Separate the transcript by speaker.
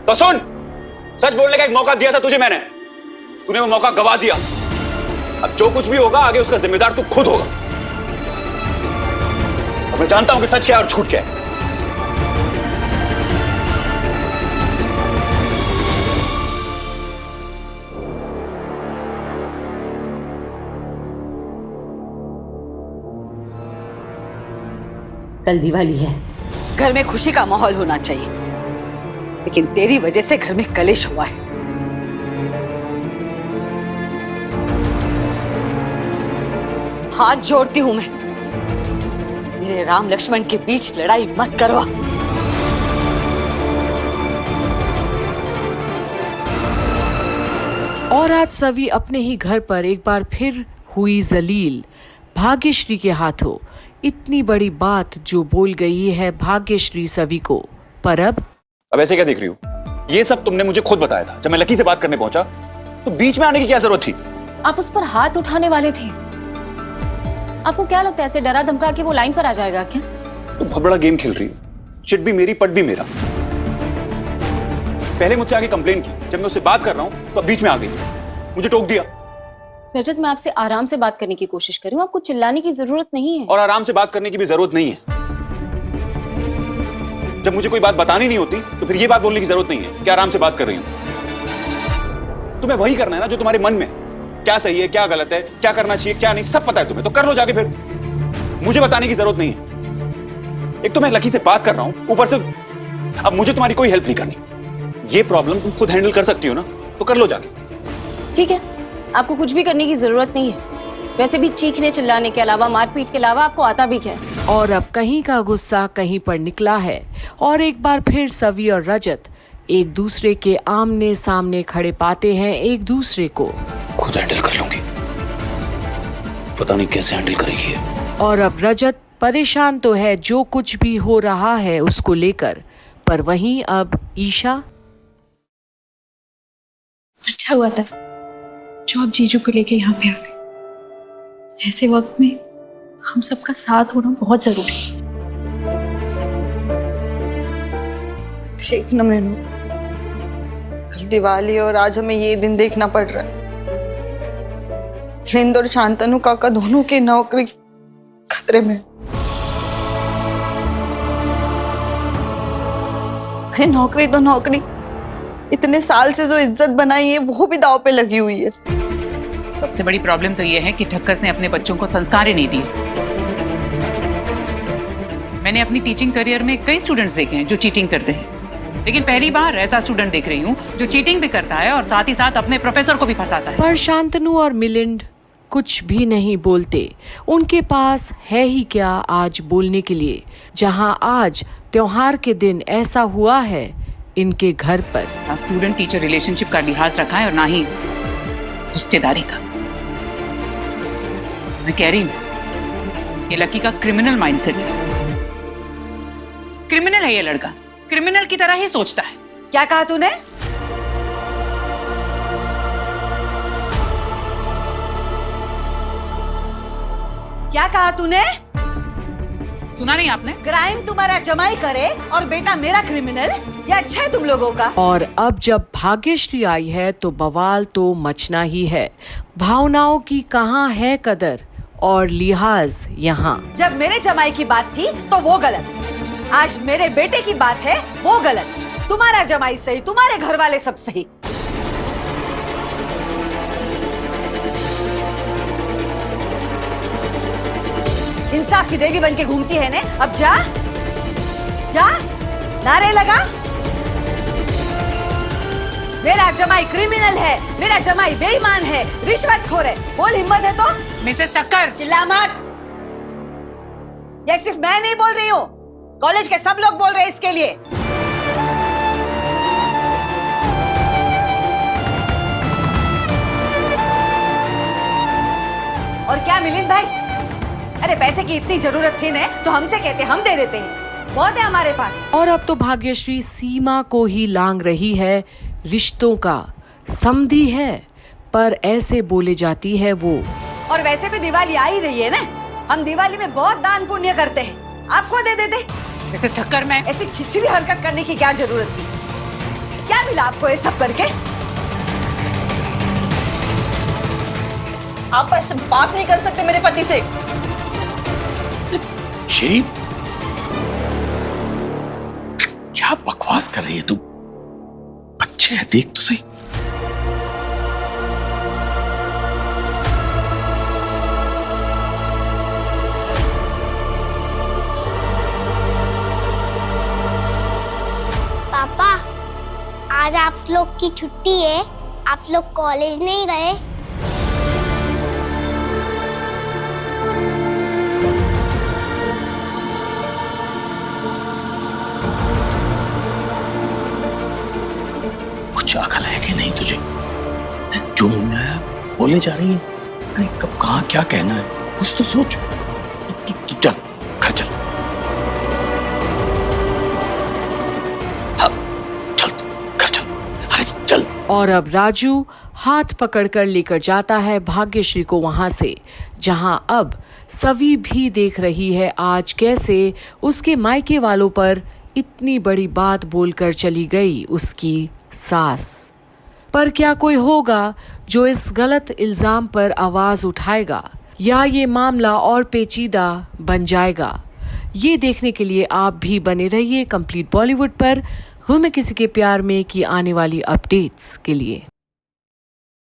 Speaker 1: तो सुन, सच बोलने का एक मौका दिया था तुझे मैंने, तूने वो मौका गवा दिया। अब जो कुछ भी होगा आगे उसका जिम्मेदार तू खुद होगा। अब मैं जानता हूं कि सच क्या है और झूठ क्या है।
Speaker 2: कल दिवाली है, घर में खुशी का माहौल होना चाहिए, लेकिन तेरी वजह से घर में कलेश हुआ है। हाथ जोड़ती हूं मैं, मेरे राम लक्ष्मण के बीच लड़ाई मत करवा।
Speaker 3: और आज सवी अपने ही घर पर एक बार फिर हुई जलील भाग्यश्री के हाथों। इतनी बड़ी बात जो बोल गई है भाग्यश्री सवी को, पर अब
Speaker 1: ऐसे क्या देख रही हो? ये सब तुमने मुझे खुद बताया था। जब मैं लकी से बात करने पहुंचा तो बीच में आने की क्या जरूरत थी?
Speaker 4: आप उस पर हाथ उठाने वाले थे। आपको क्या लगता है ऐसे डरा धमका के वो लाइन पर आ जाएगा क्या?
Speaker 1: तुम बहुत बड़ा गेम खेल रही हो। चिट भी मेरी, पट भी मेरा। पहले मुझसे आगे कंप्लेन की, जब मैं उससे बात कर रहा हूं तो बीच में आ गई, मुझे टोक दिया।
Speaker 4: रजत, मैं आपसे आराम से बात करने की कोशिश कर रही हूँ, आपको चिल्लाने की जरूरत नहीं है।
Speaker 1: और आराम से बात करने की भी जरूरत नहीं है। जब मुझे कोई बात बतानी नहीं होती तो फिर ये बात बोलने की जरूरत नहीं है कि आराम से बात कर रही हूं। तुम्हें वही करना है ना जो तुम्हारे मन में, क्या सही है क्या गलत है, क्या करना चाहिए क्या नहीं, सब पता है तुम्हें, तो कर लो जाके। फिर मुझे बताने की जरूरत नहीं है। एक तो मैं लकी से बात कर रहा हूं, ऊपर से अब मुझे तुम्हारी कोई हेल्प नहीं करनी। ये प्रॉब्लम तुम खुद हैंडल कर सकती हो ना, तो कर लो जाके।
Speaker 4: ठीक है, आपको कुछ भी करने की जरूरत नहीं है। वैसे भी चीखने चिल्लाने के अलावा, मारपीट के अलावा आपको आता भी क्या है?
Speaker 3: और अब कहीं का गुस्सा कहीं पर निकला है और एक बार फिर सवी और रजत एक दूसरे के आमने सामने खड़े पाते हैं एक दूसरे को।
Speaker 1: खुद हैंडल कर लूंगी, पता नहीं कैसे हैंडल करेगी ये।
Speaker 3: और अब रजत परेशान तो है जो कुछ भी हो रहा है उसको लेकर, पर वहीं अब ईशा।
Speaker 5: अच्छा हुआ था जो आप जीजू को लेके यहाँ पे आ गए। ऐसे वक्त में हम सबका साथ होना बहुत जरूरी है।
Speaker 6: ठीक ना मीनू, कल दिवाली और आज हमें ये दिन देखना पड़ रहा है। हिंद और शांतनु काका दोनों की नौकरी खतरे में। अरे नौकरी तो नौकरी, इतने साल से जो इज्जत बनाई है वो भी दांव पे लगी हुई है।
Speaker 7: सबसे बड़ी प्रॉब्लम तो ये है कि ठक्कस ने अपने बच्चों को संस्कार ही नहीं दिए। मैंने अपनी टीचिंग करियर में कई स्टूडेंट्स देखे हैं जो चीटिंग करते हैं, लेकिन पहली बार ऐसा स्टूडेंट देख रही हूँ जो चीटिंग भी करता है और साथ ही साथ अपने प्रोफेसर को भी फंसाता है।
Speaker 3: पर शांतनु और मिलिंद कुछ भी नहीं बोलते। उनके पास है ही क्या आज बोलने के लिए, जहां आज त्योहार के दिन ऐसा हुआ है इनके घर पर।
Speaker 7: स्टूडेंट टीचर रिलेशनशिप का लिहाज रखा है और ना ही रिश्तेदारी का। मैं कह रही हूं ये लकी का क्रिमिनल माइंडसेट है। क्रिमिनल है ये लड़का, क्रिमिनल की तरह ही सोचता है।
Speaker 2: क्या कहा तूने? क्या कहा तूने?
Speaker 7: सुना नहीं आपने?
Speaker 2: क्राइम तुम्हारा जमाई करे और बेटा मेरा क्रिमिनल, ये अच्छा है तुम लोगों का?
Speaker 3: और अब जब भाग्यश्री आई है तो बवाल तो मचना ही है। भावनाओं की कहाँ है कदर और लिहाज यहाँ।
Speaker 2: जब मेरे जमाई की बात थी तो वो गलत, आज मेरे बेटे की बात है वो गलत। तुम्हारा जमाई सही, तुम्हारे घर वाले सब सही। इंसाफ की देवी बन के घूमती है ने, अब जा जा, नारे लगा। मेरा जमाई क्रिमिनल है, मेरा जमाई बेईमान है, रिश्वतखोर है। बोल हिम्मत है तो।
Speaker 7: मिसेस टक्कर,
Speaker 2: चिल्ला मत। ये सिर्फ मैं नहीं बोल रही हूँ, कॉलेज के सब लोग बोल रहे हैं इसके लिए। और क्या मिलिंद भाई, अरे पैसे की इतनी जरूरत थी ने तो हमसे कहते, हम दे देते हैं, बहुत है हमारे पास।
Speaker 3: और अब तो भाग्यश्री सीमा को ही लांग रही है। रिश्तों का समधी है पर ऐसे बोले जाती है वो।
Speaker 2: और वैसे भी दिवाली आ ही रही है ना, हम दिवाली में बहुत दान पुण्य करते हैं, आपको दे देते।
Speaker 7: मिसेस ठक्कर, मैं
Speaker 2: ऐसी छिछली हरकत करने की क्या जरूरत थी? क्या मिला आपको ये सब करके?
Speaker 6: आप ऐसे बात नहीं कर सकते मेरे पति से।
Speaker 8: श्री, क्या बकवास कर रही है तू? बच्चे हैं, देख तो सही।
Speaker 9: पापा, आज आप लोग की छुट्टी है, आप लोग कॉलेज नहीं गए?
Speaker 8: कुछ अकल है कि नहीं तुझे? जो मुंह में आया बोले जा रही है। अरे कब कहाँ क्या कहना है, कुछ तो सोच। तू चल, घर चल। हाँ, चल तू, घर चल। अरे चल।
Speaker 3: और अब राजू हाथ पकड़कर लेकर जाता है भाग्यश्री को वहां से, जहां अब सभी भी देख रही है आज कैसे उसके मायके वालों पर इतनी बड़ी बात बोलकर चली गई उसकी सास। पर क्या कोई होगा जो इस गलत इल्जाम पर आवाज उठाएगा, या ये मामला और पेचीदा बन जाएगा? ये देखने के लिए आप भी बने रहिए कंप्लीट बॉलीवुड पर हूं मैं किसी के प्यार में की आने वाली अपडेट्स के लिए।